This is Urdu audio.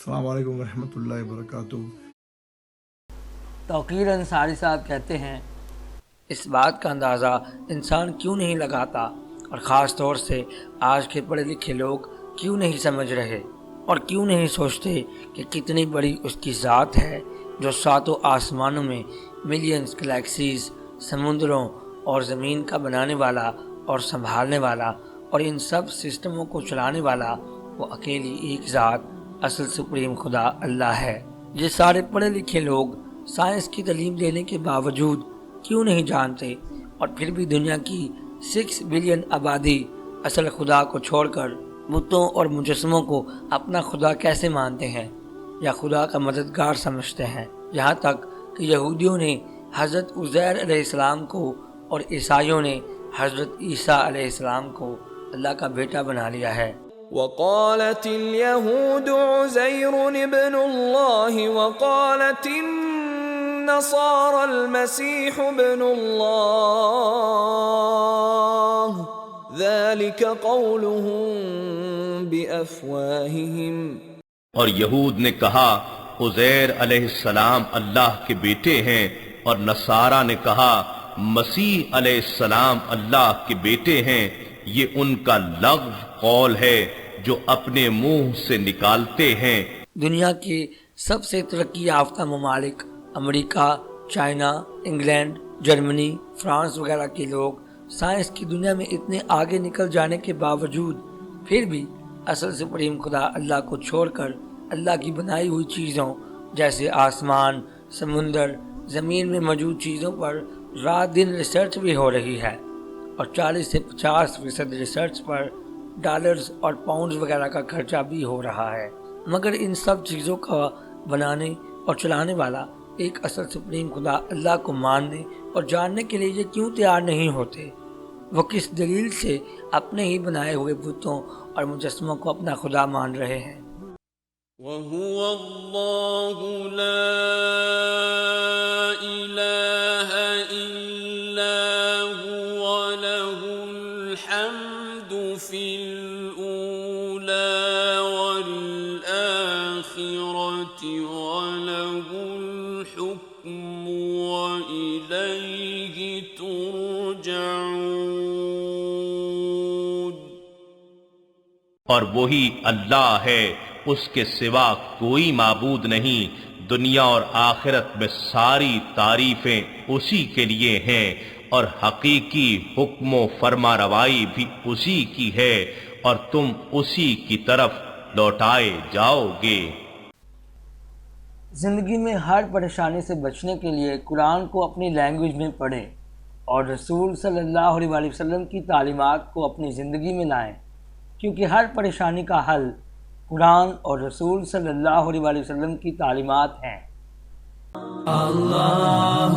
السلام علیکم ورحمۃ اللہ وبرکاتہ۔ توقیر انصاری صاحب کہتے ہیں اس بات کا اندازہ انسان کیوں نہیں لگاتا، اور خاص طور سے آج کے پڑھے لکھے لوگ کیوں نہیں سمجھ رہے اور کیوں نہیں سوچتے کہ کتنی بڑی اس کی ذات ہے جو ساتوں آسمانوں میں ملینز گلیکسیز، سمندروں اور زمین کا بنانے والا اور سنبھالنے والا اور ان سب سسٹموں کو چلانے والا وہ اکیلی ایک ذات اصل سپریم خدا اللہ ہے۔ یہ سارے پڑھے لکھے لوگ سائنس کی تعلیم دینے کے باوجود کیوں نہیں جانتے، اور پھر بھی دنیا کی 6 بلین آبادی اصل خدا کو چھوڑ کر بتوں اور مجسموں کو اپنا خدا کیسے مانتے ہیں یا خدا کا مددگار سمجھتے ہیں؟ یہاں تک کہ یہودیوں نے حضرت عزیر علیہ السلام کو اور عیسائیوں نے حضرت عیسیٰ علیہ السلام کو اللہ کا بیٹا بنا لیا ہے۔ وقالت اليهود عزير ابن الله وقالت النصارى المسيح ابن الله ذلك قولهم بأفواههم۔ اور یہود نے کہا عزیر علیہ السلام اللہ کے بیٹے ہیں، اور نصارہ نے کہا مسیح علیہ السلام اللہ کے بیٹے ہیں۔ یہ ان کا لغو قول ہے جو اپنے منہ سے نکالتے ہیں۔ دنیا کے سب سے ترقی یافتہ ممالک امریکہ، چائنا، انگلینڈ، جرمنی، فرانس وغیرہ کے لوگ سائنس کی دنیا میں اتنے آگے نکل جانے کے باوجود پھر بھی اصل سپریم خدا اللہ کو چھوڑ کر اللہ کی بنائی ہوئی چیزوں جیسے آسمان، سمندر، زمین میں موجود چیزوں پر رات دن ریسرچ بھی ہو رہی ہے، اور 40 سے 50% ریسرچ پر ڈالرز اور پاؤنڈز وغیرہ کا خرچہ بھی ہو رہا ہے، مگر ان سب چیزوں کا بنانے اور چلانے والا ایک اصل سپریم خدا اللہ کو ماننے اور جاننے کے لیے یہ کیوں تیار نہیں ہوتے؟ وہ کس دلیل سے اپنے ہی بنائے ہوئے بتوں اور مجسموں کو اپنا خدا مان رہے ہیں؟ وَهُوَ اللَّهُ لَا إِلَٰهَ إِلَّا هُوَ لَهُ الْحَمْدُ فِي الْأُولَىٰ وَالْآخِرَةِ وَلَهُ الْحُكْمُ وَإِلَيْهِ تُرْجَعُونَ۔ اور وہی اللہ ہے، اس کے سوا کوئی معبود نہیں۔ دنیا اور آخرت میں ساری تعریفیں اسی کے لیے ہیں، اور حقیقی حکم و فرما روائی بھی اسی کی ہے، اور تم اسی کی طرف لوٹائے جاؤ گے۔ زندگی میں ہر پریشانی سے بچنے کے لیے قرآن کو اپنی لینگویج میں پڑھیں اور رسول صلی اللہ علیہ وسلم کی تعلیمات کو اپنی زندگی میں لائیں، کیونکہ ہر پریشانی کا حل قرآن اور رسول صلی اللہ علیہ وسلم کی تعلیمات ہیں۔ اللہ